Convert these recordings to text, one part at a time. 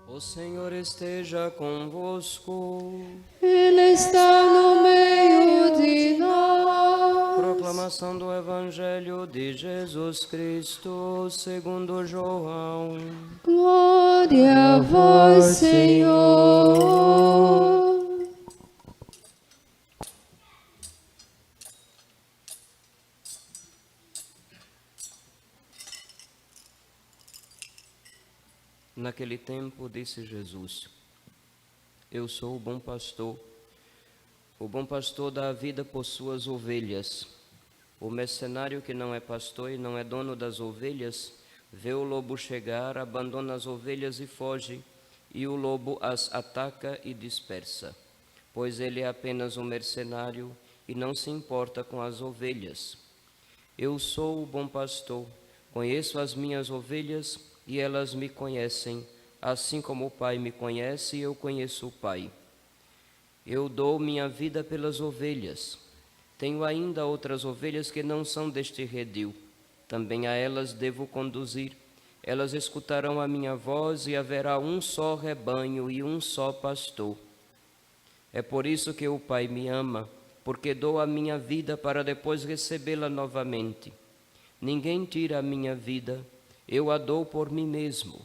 O Senhor esteja convosco. Ele está no meio de nós. Proclamação do Evangelho de Jesus Cristo segundo João. Glória a vós, Senhor. Naquele tempo disse Jesus: Eu sou o bom pastor. O bom pastor dá a vida por suas ovelhas. O mercenário que não é pastor e não é dono das ovelhas, vê o lobo chegar, abandona as ovelhas e foge, e o lobo as ataca e dispersa, pois ele é apenas um mercenário e não se importa com as ovelhas. Eu sou o bom pastor, conheço as minhas ovelhas e elas me conhecem, assim como o Pai me conhece e eu conheço o Pai. Eu dou minha vida pelas ovelhas. Tenho ainda outras ovelhas que não são deste redil. Também a elas devo conduzir. Elas escutarão a minha voz e haverá um só rebanho e um só pastor. É por isso que o Pai me ama, porque dou a minha vida para depois recebê-la novamente. Ninguém tira a minha vida, eu a dou por mim mesmo.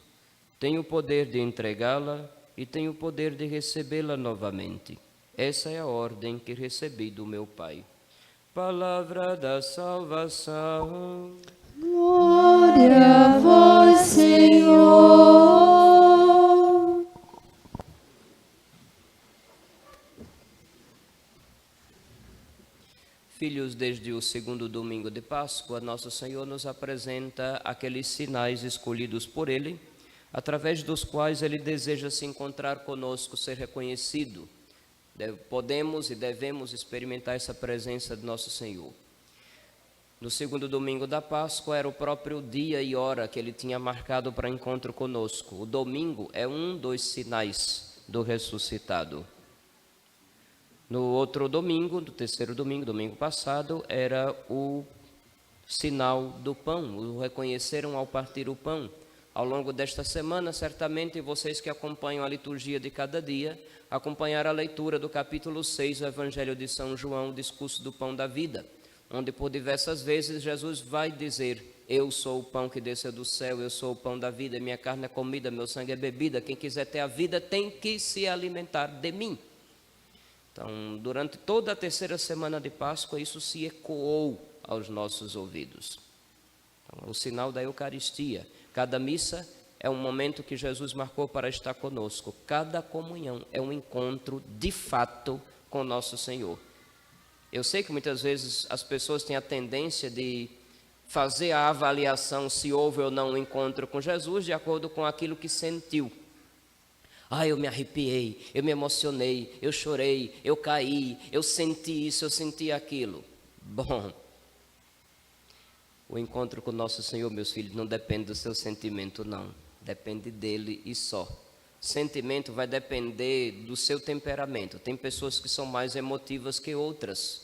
Tenho o poder de entregá-la e tenho o poder de recebê-la novamente. Essa é a ordem que recebi do meu Pai. Palavra da salvação. Glória a vós, Senhor. Filhos, desde o segundo domingo de Páscoa, Nosso Senhor nos apresenta aqueles sinais escolhidos por Ele, através dos quais Ele deseja se encontrar conosco, ser reconhecido. Podemos e devemos experimentar essa presença de Nosso Senhor. No segundo domingo da Páscoa era o próprio dia e hora que Ele tinha marcado para encontro conosco. O domingo é um dos sinais do ressuscitado. No outro domingo, no terceiro domingo, domingo passado, era o sinal do pão, o reconheceram ao partir o pão. Ao longo desta semana, certamente vocês que acompanham a liturgia de cada dia, acompanharam a leitura do capítulo 6 do Evangelho de São João, o discurso do pão da vida, onde por diversas vezes Jesus vai dizer: eu sou o pão que desceu do céu, eu sou o pão da vida, minha carne é comida, meu sangue é bebida, quem quiser ter a vida tem que se alimentar de mim. Então, durante toda a terceira semana de Páscoa, isso se ecoou aos nossos ouvidos. Então, o sinal da Eucaristia. Cada missa é um momento que Jesus marcou para estar conosco. Cada comunhão é um encontro de fato com nosso Senhor. Eu sei que muitas vezes as pessoas têm a tendência de fazer a avaliação se houve ou não um encontro com Jesus de acordo com aquilo que sentiu. Eu me arrepiei, eu me emocionei, eu chorei, eu caí, eu senti isso, eu senti aquilo. Bom, o encontro com nosso Senhor, meus filhos, não depende do seu sentimento, não. Depende dele e só. Sentimento vai depender do seu temperamento. Tem pessoas que são mais emotivas que outras.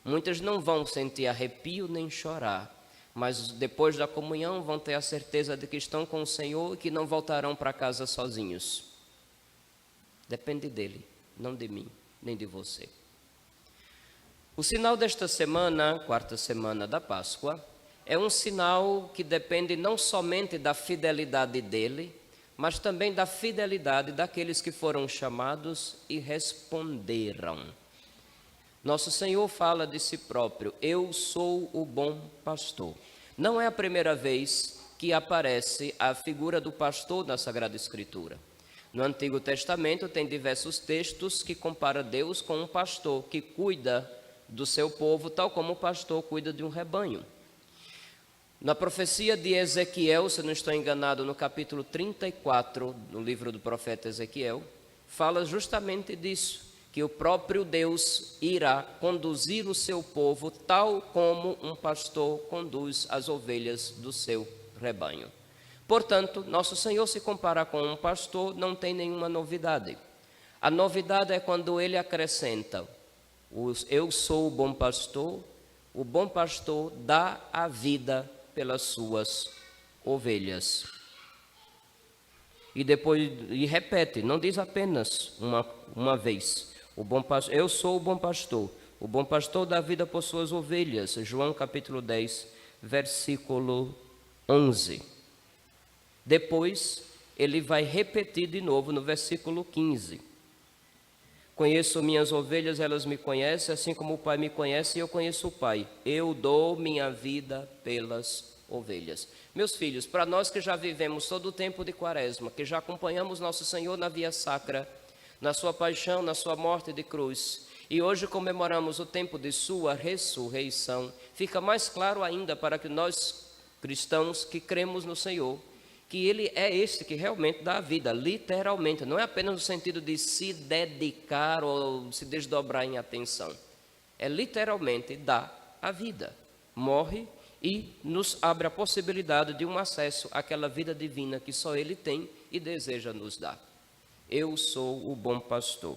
Muitas não vão sentir arrepio nem chorar, mas depois da comunhão vão ter a certeza de que estão com o Senhor e que não voltarão para casa sozinhos. Depende dele, não de mim, nem de você. O sinal desta semana, quarta semana da Páscoa, é um sinal que depende não somente da fidelidade dele, mas também da fidelidade daqueles que foram chamados e responderam. Nosso Senhor fala de si próprio: eu sou o bom pastor. Não é a primeira vez que aparece a figura do pastor na Sagrada Escritura. No Antigo Testamento tem diversos textos que comparam Deus com um pastor que cuida do seu povo, tal como o pastor cuida de um rebanho. Na profecia de Ezequiel, se não estou enganado, no capítulo 34, no livro do profeta Ezequiel, fala justamente disso, que o próprio Deus irá conduzir o seu povo tal como um pastor conduz as ovelhas do seu rebanho. Portanto, nosso Senhor se comparar com um pastor não tem nenhuma novidade. A novidade é quando ele acrescenta: eu sou o bom pastor dá a vida pelas suas ovelhas. E depois e repete, não diz apenas uma vez. Eu sou o bom pastor. O bom pastor dá vida por suas ovelhas. João capítulo 10, versículo 11. Depois, ele vai repetir de novo no versículo 15. Conheço minhas ovelhas, elas me conhecem, assim como o Pai me conhece e eu conheço o Pai. Eu dou minha vida pelas ovelhas. Meus filhos, para nós que já vivemos todo o tempo de Quaresma, que já acompanhamos nosso Senhor na via sacra, na sua paixão, na sua morte de cruz, e hoje comemoramos o tempo de sua ressurreição, fica mais claro ainda para que nós cristãos que cremos no Senhor, que Ele é esse que realmente dá a vida, literalmente, não é apenas no sentido de se dedicar ou se desdobrar em atenção, é literalmente dar a vida, morre e nos abre a possibilidade de um acesso àquela vida divina que só Ele tem e deseja nos dar. Eu sou o bom pastor.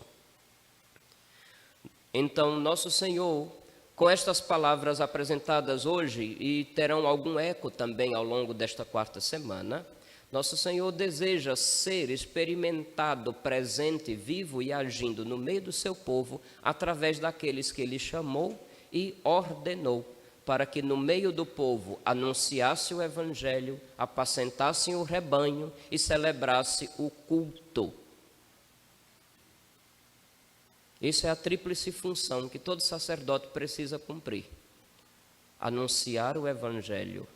Então, nosso Senhor, com estas palavras apresentadas hoje, e terão algum eco também ao longo desta quarta semana, nosso Senhor deseja ser experimentado, presente, vivo e agindo no meio do seu povo, através daqueles que Ele chamou e ordenou, para que no meio do povo anunciasse o Evangelho, apacentasse o rebanho e celebrasse o culto. Isso é a tríplice função que todo sacerdote precisa cumprir: anunciar o Evangelho,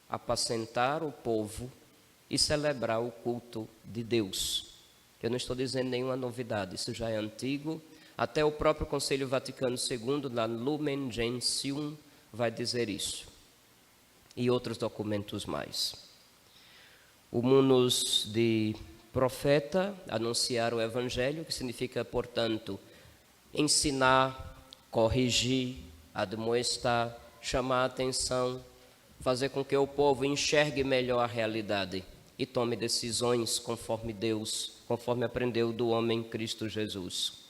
apacentar o povo e celebrar o culto de Deus. Eu não estou dizendo nenhuma novidade, isso já é antigo. Até o próprio Concílio Vaticano II, na Lumen Gentium, vai dizer isso. E outros documentos mais. O munus de profeta, anunciar o Evangelho, que significa, portanto, ensinar, corrigir, admoestar, chamar a atenção, fazer com que o povo enxergue melhor a realidade e tome decisões conforme Deus, conforme aprendeu do homem Cristo Jesus.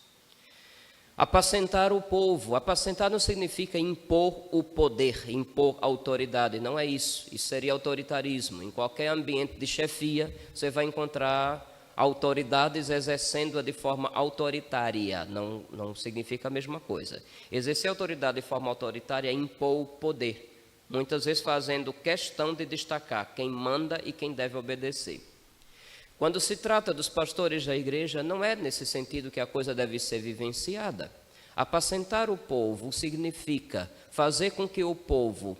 Apacentar o povo. Apacentar não significa impor o poder, impor autoridade, não é isso. Isso seria autoritarismo. Em qualquer ambiente de chefia, você vai encontrar autoridades exercendo-a de forma autoritária, não significa a mesma coisa. Exercer autoridade de forma autoritária é impor o poder, muitas vezes fazendo questão de destacar quem manda e quem deve obedecer. Quando se trata dos pastores da igreja, não é nesse sentido que a coisa deve ser vivenciada. Apacentar o povo significa fazer com que o povo,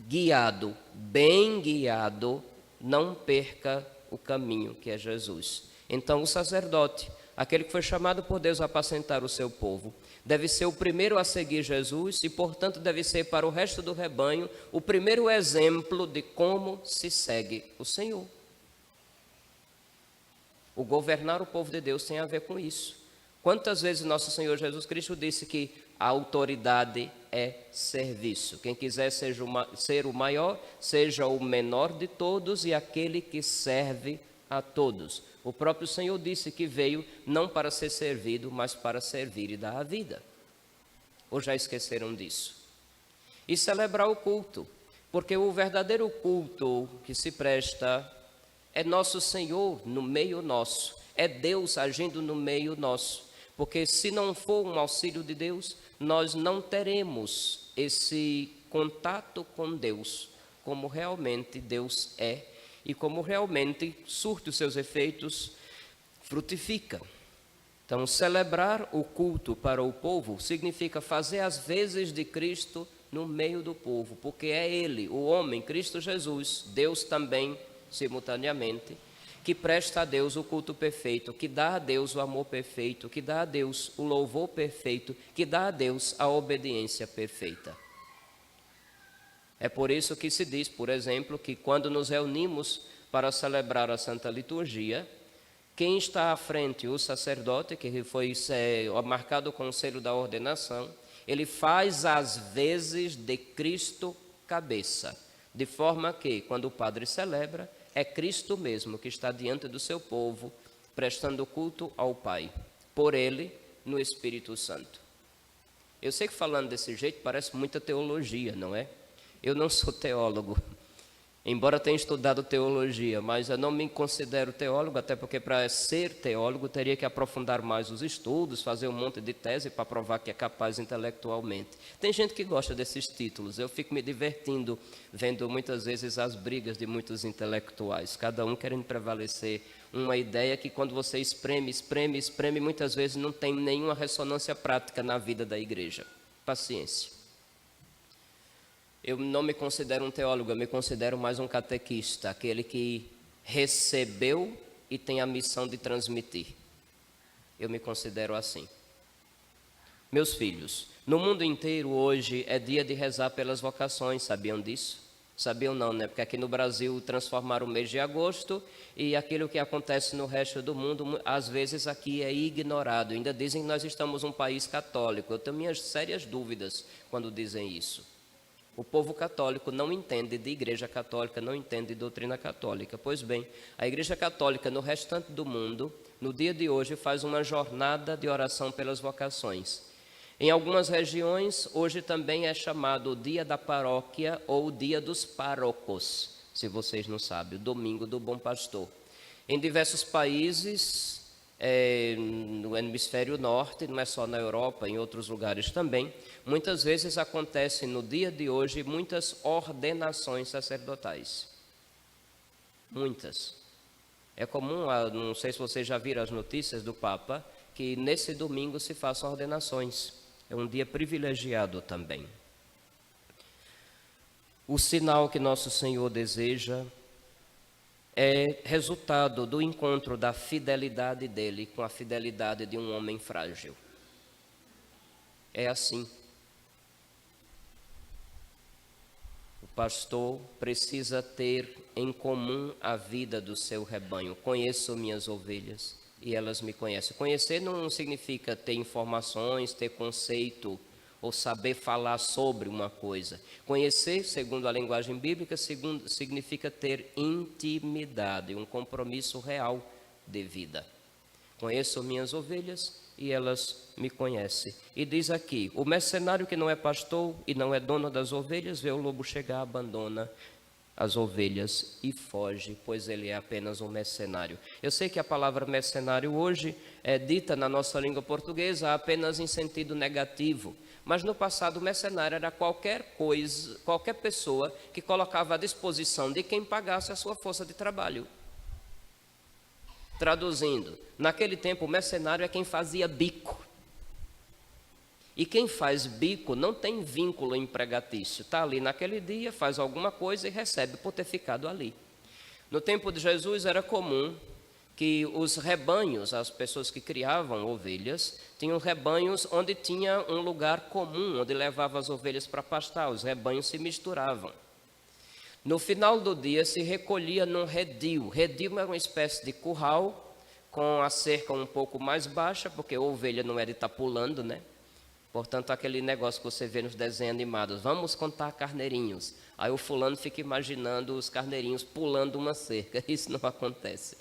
guiado, bem guiado, não perca o caminho que é Jesus. Então, o sacerdote, aquele que foi chamado por Deus a apacentar o seu povo, deve ser o primeiro a seguir Jesus e, portanto, deve ser para o resto do rebanho o primeiro exemplo de como se segue o Senhor. O governar o povo de Deus tem a ver com isso. Quantas vezes nosso Senhor Jesus Cristo disse que a autoridade é serviço. Quem quiser ser o maior, seja o menor de todos e aquele que serve a todos. O próprio Senhor disse que veio não para ser servido, mas para servir e dar a vida. Ou já esqueceram disso? E celebrar o culto, porque o verdadeiro culto que se presta é nosso Senhor no meio nosso, é Deus agindo no meio nosso, porque se não for um auxílio de Deus, nós não teremos esse contato com Deus, como realmente Deus é, e como realmente surte os seus efeitos, frutifica. Então, celebrar o culto para o povo significa fazer as vezes de Cristo no meio do povo, porque é Ele, o homem, Cristo Jesus, Deus também, simultaneamente, que presta a Deus o culto perfeito, que dá a Deus o amor perfeito, que dá a Deus o louvor perfeito, que dá a Deus a obediência perfeita. É por isso que se diz, por exemplo, que quando nos reunimos para celebrar a Santa Liturgia, quem está à frente, o sacerdote, que foi marcado com o selo da ordenação, ele faz as vezes de Cristo cabeça, de forma que, quando o padre celebra, é Cristo mesmo que está diante do seu povo, prestando culto ao Pai, por Ele, no Espírito Santo. Eu sei que falando desse jeito parece muita teologia, não é? Eu não sou teólogo, Embora tenha estudado teologia, mas eu não me considero teólogo, até porque para ser teólogo teria que aprofundar mais os estudos, fazer um monte de tese para provar que é capaz intelectualmente. Tem gente que gosta desses títulos, eu fico me divertindo vendo muitas vezes as brigas de muitos intelectuais, cada um querendo prevalecer uma ideia que quando você espreme, muitas vezes não tem nenhuma ressonância prática na vida da igreja. Paciência. Eu não me considero um teólogo, eu me considero mais um catequista, aquele que recebeu e tem a missão de transmitir. Eu me considero assim. Meus filhos, no mundo inteiro hoje é dia de rezar pelas vocações, sabiam disso? Sabiam não, né? Porque aqui no Brasil transformaram o mês de agosto e aquilo que acontece no resto do mundo, às vezes aqui é ignorado. Ainda dizem que nós estamos um país católico. Eu tenho minhas sérias dúvidas quando dizem isso. O povo católico não entende de igreja católica, não entende de doutrina católica. Pois bem, a igreja católica no restante do mundo, no dia de hoje, faz uma jornada de oração pelas vocações. Em algumas regiões, hoje também é chamado o dia da paróquia ou o dia dos párocos, se vocês não sabem, o domingo do bom pastor. Em diversos países, no hemisfério norte, não é só na Europa, em outros lugares também, muitas vezes acontecem no dia de hoje muitas ordenações sacerdotais. Muitas. É comum, não sei se vocês já viram as notícias do Papa, que nesse domingo se façam ordenações. É um dia privilegiado também. O sinal que nosso Senhor deseja é resultado do encontro da fidelidade dele com a fidelidade de um homem frágil. É assim. O pastor precisa ter em comum a vida do seu rebanho. Conheço minhas ovelhas e elas me conhecem. Conhecer não significa ter informações, ter conceito ou saber falar sobre uma coisa. Conhecer, segundo a linguagem bíblica, significa ter intimidade, um compromisso real de vida. Conheço minhas ovelhas e elas me conhecem. E diz aqui, o mercenário que não é pastor e não é dono das ovelhas, vê o lobo chegar, abandona as ovelhas e foge, pois ele é apenas um mercenário. Eu sei que a palavra mercenário hoje é dita na nossa língua portuguesa apenas em sentido negativo, mas no passado o mercenário era qualquer coisa, qualquer pessoa que colocava à disposição de quem pagasse a sua força de trabalho. Traduzindo, naquele tempo o mercenário é quem fazia bico. E quem faz bico não tem vínculo empregatício. Está ali naquele dia, faz alguma coisa e recebe por ter ficado ali. No tempo de Jesus era comum que os rebanhos, as pessoas que criavam ovelhas, tinham rebanhos onde tinha um lugar comum, onde levavam as ovelhas para pastar. Os rebanhos se misturavam. No final do dia se recolhia num redil. Redil era uma espécie de curral com a cerca um pouco mais baixa, porque a ovelha não é de estar pulando, né? Portanto, aquele negócio que você vê nos desenhos animados, vamos contar carneirinhos. Aí o fulano fica imaginando os carneirinhos pulando uma cerca. Isso não acontece.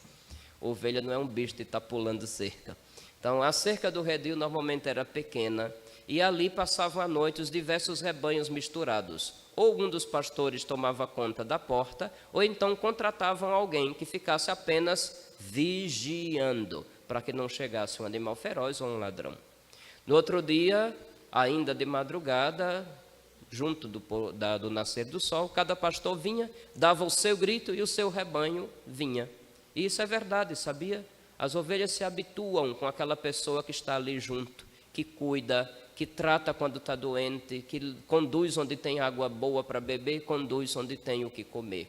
Ovelha não é um bicho de estar pulando cerca. Então, a cerca do redil normalmente era pequena e ali passavam a noite os diversos rebanhos misturados. Ou um dos pastores tomava conta da porta, ou então contratavam alguém que ficasse apenas vigiando, para que não chegasse um animal feroz ou um ladrão. No outro dia, ainda de madrugada, junto do nascer do sol, cada pastor vinha, dava o seu grito e o seu rebanho vinha. E isso é verdade, sabia? As ovelhas se habituam com aquela pessoa que está ali junto, que cuida, que trata quando está doente, que conduz onde tem água boa para beber e conduz onde tem o que comer.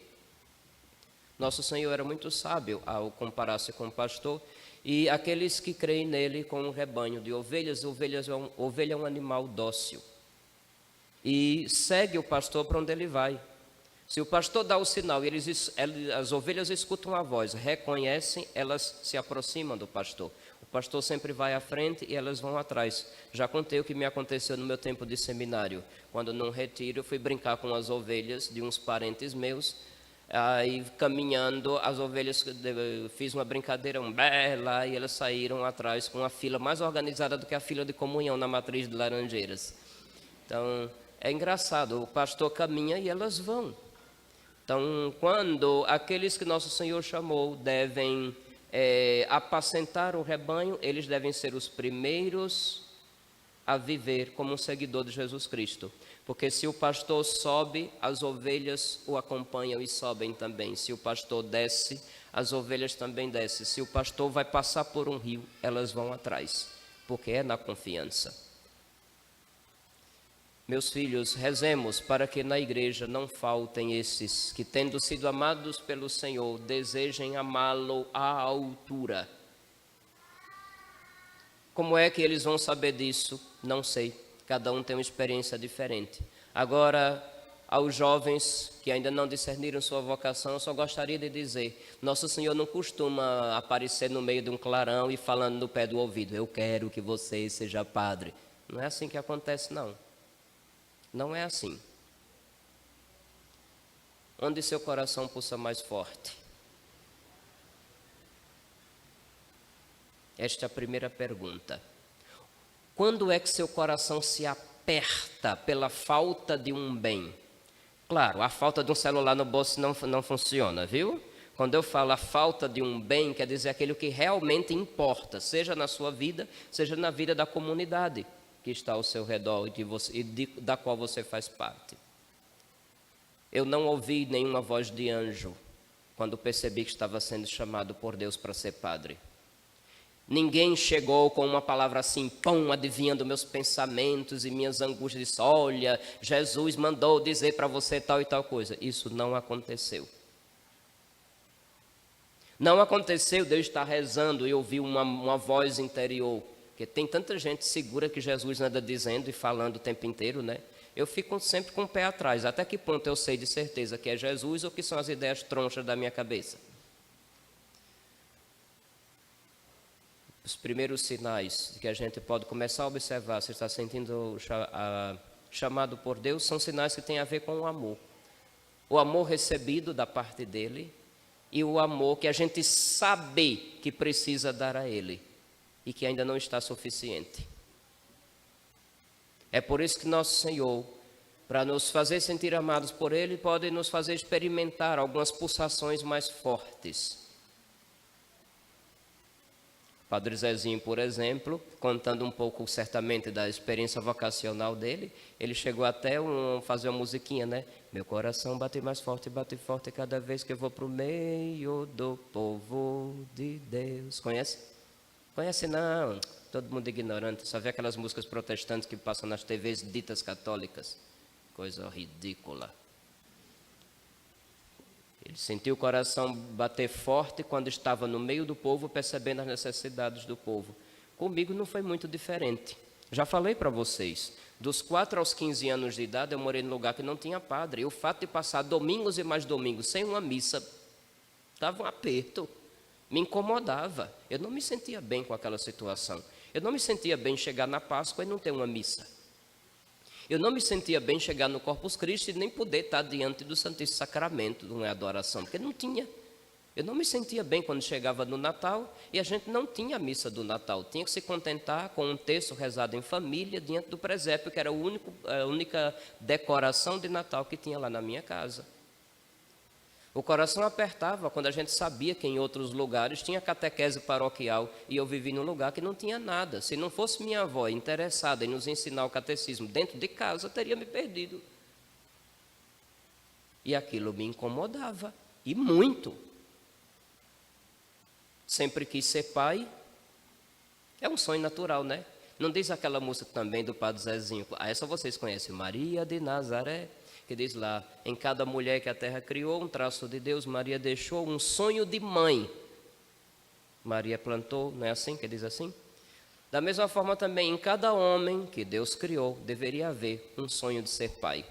Nosso Senhor era muito sábio ao comparar-se com o pastor, e aqueles que creem nele com um rebanho de ovelhas, ovelha é um animal dócil. E segue o pastor para onde ele vai. Se o pastor dá o sinal e as ovelhas escutam a voz, reconhecem, elas se aproximam do pastor. O pastor sempre vai à frente e elas vão atrás. Já contei o que me aconteceu no meu tempo de seminário. Quando num retiro eu fui brincar com as ovelhas de uns parentes meus. Aí caminhando, as ovelhas, fiz uma brincadeira, um bé lá, e elas saíram atrás com uma fila mais organizada do que a fila de comunhão na matriz de Laranjeiras. Então, é engraçado, o pastor caminha e elas vão. Então, quando aqueles que nosso Senhor chamou devem apacentar o rebanho, eles devem ser os primeiros a viver como um seguidor de Jesus Cristo. Porque se o pastor sobe, as ovelhas o acompanham e sobem também. Se o pastor desce, as ovelhas também descem. Se o pastor vai passar por um rio, elas vão atrás, porque é na confiança. Meus filhos, rezemos para que na igreja não faltem esses que, tendo sido amados pelo Senhor, desejem amá-lo à altura. Como é que eles vão saber disso? Não sei. Cada um tem uma experiência diferente. Agora, aos jovens que ainda não discerniram sua vocação, eu só gostaria de dizer: Nosso Senhor não costuma aparecer no meio de um clarão e falando no pé do ouvido: eu quero que você seja padre. Não é assim que acontece, não. Não é assim. Onde seu coração pulsa mais forte? Esta é a primeira pergunta. Quando é que seu coração se aperta pela falta de um bem? Claro, a falta de um celular no bolso não funciona, viu? Quando eu falo a falta de um bem, quer dizer aquilo que realmente importa, seja na sua vida, seja na vida da comunidade que está ao seu redor da qual você faz parte. Eu não ouvi nenhuma voz de anjo quando percebi que estava sendo chamado por Deus para ser padre. Ninguém chegou com uma palavra assim, pão, adivinhando meus pensamentos e minhas angústias, disse: olha, Jesus mandou dizer para você tal e tal coisa. Isso não aconteceu. Não aconteceu de eu estar rezando e ouvir uma voz interior, porque tem tanta gente segura que Jesus anda dizendo e falando o tempo inteiro, né? Eu fico sempre com o pé atrás. Até que ponto eu sei de certeza que é Jesus ou que são as ideias tronchas da minha cabeça? Os primeiros sinais que a gente pode começar a observar se está sentindo chamado por Deus são sinais que têm a ver com o amor. O amor recebido da parte dele e o amor que a gente sabe que precisa dar a ele e que ainda não está suficiente. É por isso que nosso Senhor, para nos fazer sentir amados por ele, pode nos fazer experimentar algumas pulsações mais fortes. Padre Zezinho, por exemplo, contando um pouco certamente da experiência vocacional dele, ele chegou até fazer uma musiquinha, né? Meu coração bate forte cada vez que eu vou para o meio do povo de Deus. Conhece? Conhece não, todo mundo ignorante, só vê aquelas músicas protestantes que passam nas TVs ditas católicas. Coisa ridícula. Ele sentiu o coração bater forte quando estava no meio do povo, percebendo as necessidades do povo. Comigo não foi muito diferente. Já falei para vocês, dos 4 aos 15 anos de idade, eu morei num lugar que não tinha padre. E o fato de passar domingos e mais domingos sem uma missa, estava um aperto, me incomodava. Eu não me sentia bem com aquela situação. Eu não me sentia bem chegar na Páscoa e não ter uma missa. Eu não me sentia bem chegar no Corpus Christi e nem poder estar diante do Santíssimo Sacramento, de uma adoração, porque não tinha. Eu não me sentia bem quando chegava no Natal e a gente não tinha a missa do Natal. Tinha que se contentar com um terço rezado em família diante do presépio, que era a única decoração de Natal que tinha lá na minha casa. O coração apertava quando a gente sabia que em outros lugares tinha catequese paroquial e eu vivi num lugar que não tinha nada. Se não fosse minha avó interessada em nos ensinar o catecismo dentro de casa, teria me perdido. E aquilo me incomodava, e muito. Sempre quis ser pai. É um sonho natural, né? Não diz aquela música também do Padre Zezinho? Essa vocês conhecem, Maria de Nazaré. Que diz lá, em cada mulher que a terra criou, um traço de Deus, Maria deixou um sonho de mãe. Maria plantou, não é assim que diz assim? Da mesma forma também, em cada homem que Deus criou, deveria haver um sonho de ser pai.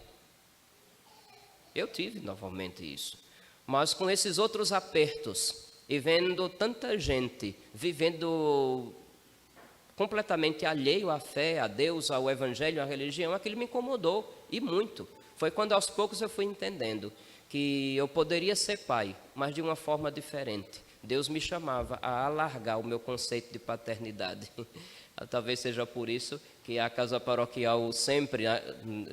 Eu tive novamente isso. Mas com esses outros apertos, e vendo tanta gente vivendo completamente alheio à fé, a Deus, ao Evangelho, à religião, aquilo me incomodou, e muito. Foi quando aos poucos eu fui entendendo que eu poderia ser pai, mas de uma forma diferente. Deus me chamava a alargar o meu conceito de paternidade. Talvez seja por isso que a casa paroquial sempre,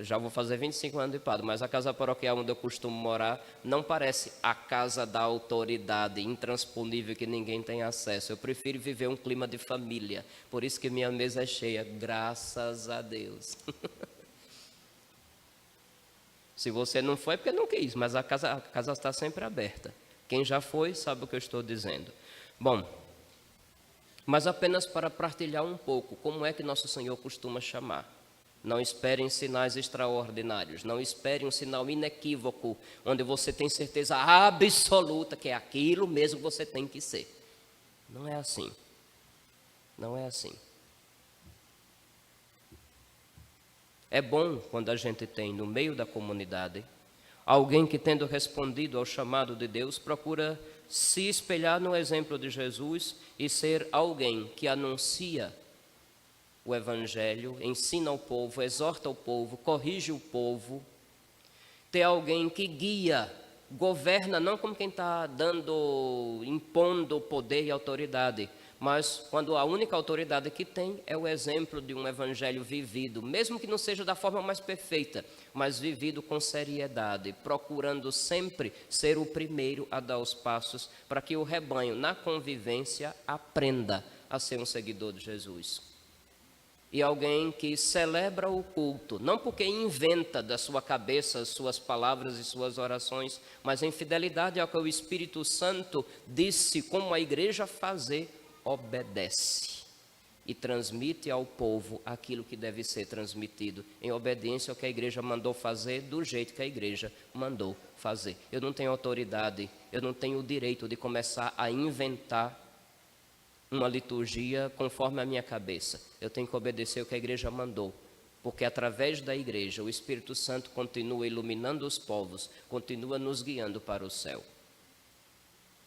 já vou fazer 25 anos de padre, mas a casa paroquial onde eu costumo morar não parece a casa da autoridade intransponível que ninguém tem acesso. Eu prefiro viver um clima de família, por isso que minha mesa é cheia, graças a Deus. Se você não foi, é porque não quis, mas a casa está sempre aberta. Quem já foi sabe o que eu estou dizendo. Bom, mas apenas para partilhar um pouco como é que Nosso Senhor costuma chamar. Não esperem sinais extraordinários, não esperem um sinal inequívoco, onde você tem certeza absoluta que é aquilo mesmo que você tem que ser. Não é assim. Não é assim. É bom quando a gente tem no meio da comunidade alguém que, tendo respondido ao chamado de Deus, procura se espelhar no exemplo de Jesus e ser alguém que anuncia o Evangelho, ensina o povo, exorta o povo, corrige o povo. Ter alguém que guia, governa, não como quem está impondo poder e autoridade, mas quando a única autoridade que tem é o exemplo de um evangelho vivido, mesmo que não seja da forma mais perfeita, mas vivido com seriedade, procurando sempre ser o primeiro a dar os passos para que o rebanho, na convivência, aprenda a ser um seguidor de Jesus. E alguém que celebra o culto, não porque inventa da sua cabeça as suas palavras e suas orações, mas em fidelidade ao que o Espírito Santo disse como a igreja fazer, obedece e transmite ao povo aquilo que deve ser transmitido, em obediência ao que a igreja mandou fazer, do jeito que a igreja mandou fazer. Eu não tenho autoridade, eu não tenho o direito de começar a inventar uma liturgia conforme a minha cabeça. Eu tenho que obedecer o que a igreja mandou, porque através da igreja o Espírito Santo continua iluminando os povos, continua nos guiando para o céu.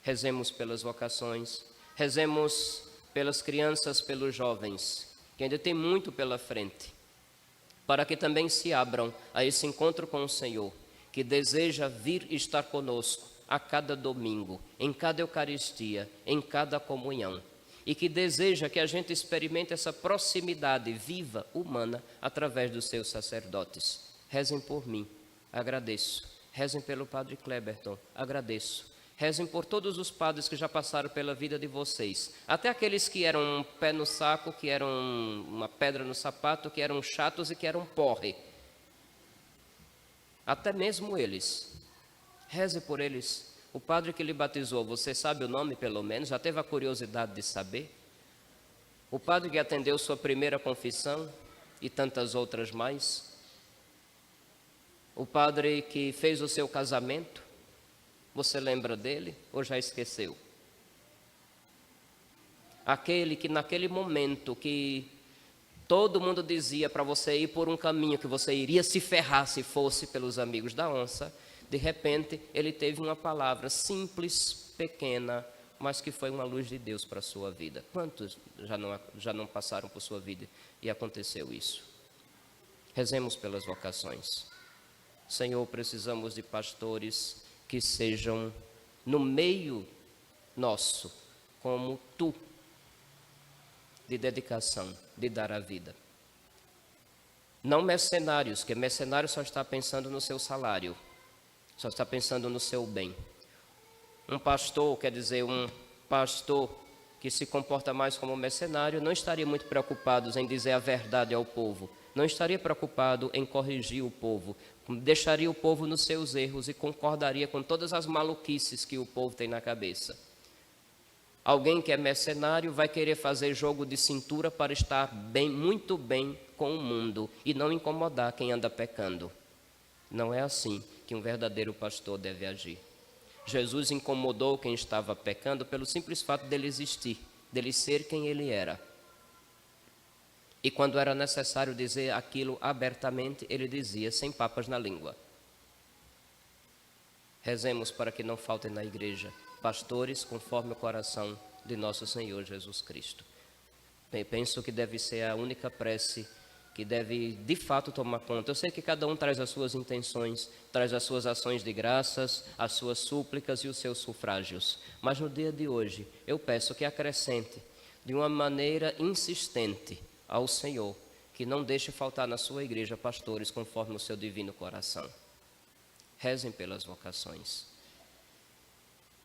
Rezemos pelas vocações, rezemos pelas crianças, pelos jovens, que ainda tem muito pela frente, para que também se abram a esse encontro com o Senhor, que deseja vir estar conosco a cada domingo, em cada Eucaristia, em cada comunhão, e que deseja que a gente experimente essa proximidade viva, humana, através dos seus sacerdotes. Rezem por mim, agradeço. Rezem pelo Padre Kleberton, agradeço. Rezem por todos os padres que já passaram pela vida de vocês, até aqueles que eram um pé no saco, que eram uma pedra no sapato, que eram chatos e que eram porre. Até mesmo eles. Reze por eles. O padre que lhe batizou, você sabe o nome pelo menos? Já teve a curiosidade de saber? O padre que atendeu sua primeira confissão e tantas outras mais? O padre que fez o seu casamento? Você lembra dele ou já esqueceu? Aquele que naquele momento que todo mundo dizia para você ir por um caminho que você iria se ferrar se fosse pelos amigos da onça, de repente ele teve uma palavra simples, pequena, mas que foi uma luz de Deus para a sua vida. Quantos já não passaram por sua vida e aconteceu isso? Rezemos pelas vocações. Senhor, precisamos de pastores que sejam no meio nosso, como tu, de dedicação, de dar a vida. Não mercenários, que mercenário só está pensando no seu salário, só está pensando no seu bem. Um pastor, quer dizer, um pastor que se comporta mais como mercenário, não estaria muito preocupado em dizer a verdade ao povo, não estaria preocupado em corrigir o povo, deixaria o povo nos seus erros e concordaria com todas as maluquices que o povo tem na cabeça. Alguém que é mercenário vai querer fazer jogo de cintura para estar bem, muito bem com o mundo e não incomodar quem anda pecando. Não é assim que um verdadeiro pastor deve agir. Jesus incomodou quem estava pecando pelo simples fato dele existir, dele ser quem ele era. E quando era necessário dizer aquilo abertamente, ele dizia, sem papas na língua. Rezemos para que não faltem na igreja pastores conforme o coração de nosso Senhor Jesus Cristo. Bem, penso que deve ser a única prece que deve de fato tomar conta. Eu sei que cada um traz as suas intenções, traz as suas ações de graças, as suas súplicas e os seus sufrágios. Mas no dia de hoje, eu peço que acrescente de uma maneira insistente ao Senhor, que não deixe faltar na sua igreja pastores conforme o seu divino coração. Rezem pelas vocações.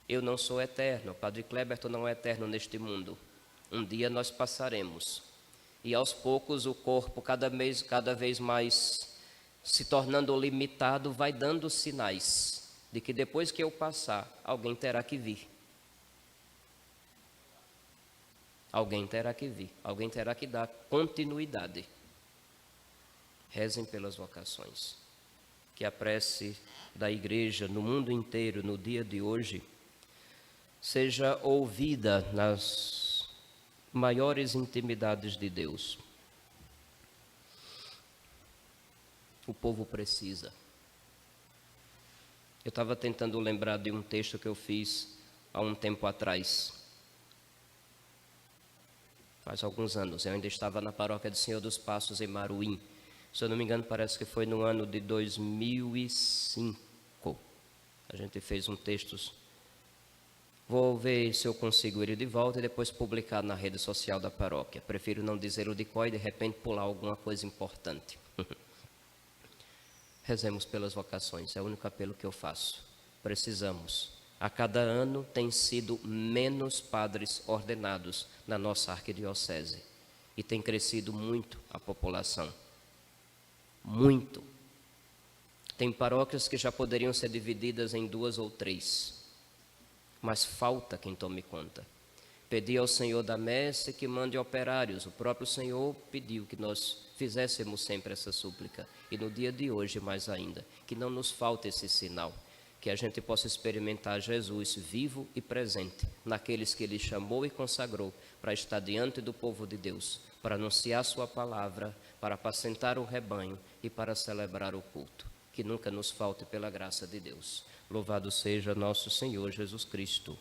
Eu não sou eterno, Padre Cleberton não é eterno neste mundo. Um dia nós passaremos. E aos poucos o corpo, cada vez mais se tornando limitado, vai dando sinais de que depois que eu passar, alguém terá que vir. Alguém terá que vir, alguém terá que dar continuidade. Rezem pelas vocações. Que a prece da igreja no mundo inteiro, no dia de hoje, seja ouvida nas maiores intimidades de Deus. O povo precisa. Eu estava tentando lembrar de um texto que eu fiz há um tempo atrás. Faz alguns anos. Eu ainda estava na paróquia do Senhor dos Passos, em Maruim. Se eu não me engano, parece que foi no ano de 2005. A gente fez um texto. Vou ver se eu consigo ele de volta e depois publicar na rede social da paróquia. Prefiro não dizer o de qual e de repente pular alguma coisa importante. Rezemos pelas vocações, é o único apelo que eu faço. Precisamos. A cada ano tem sido menos padres ordenados na nossa arquidiocese. E tem crescido muito a população. Muito. Tem paróquias que já poderiam ser divididas em 2 ou 3. Mas falta quem tome conta. Pedi ao Senhor da messe que mande operários. O próprio Senhor pediu que nós fizéssemos sempre essa súplica. E no dia de hoje mais ainda, que não nos falte esse sinal. Que a gente possa experimentar Jesus vivo e presente naqueles que Ele chamou e consagrou para estar diante do povo de Deus, para anunciar sua palavra, para apacentar o rebanho e para celebrar o culto. Que nunca nos falte pela graça de Deus. Louvado seja nosso Senhor Jesus Cristo.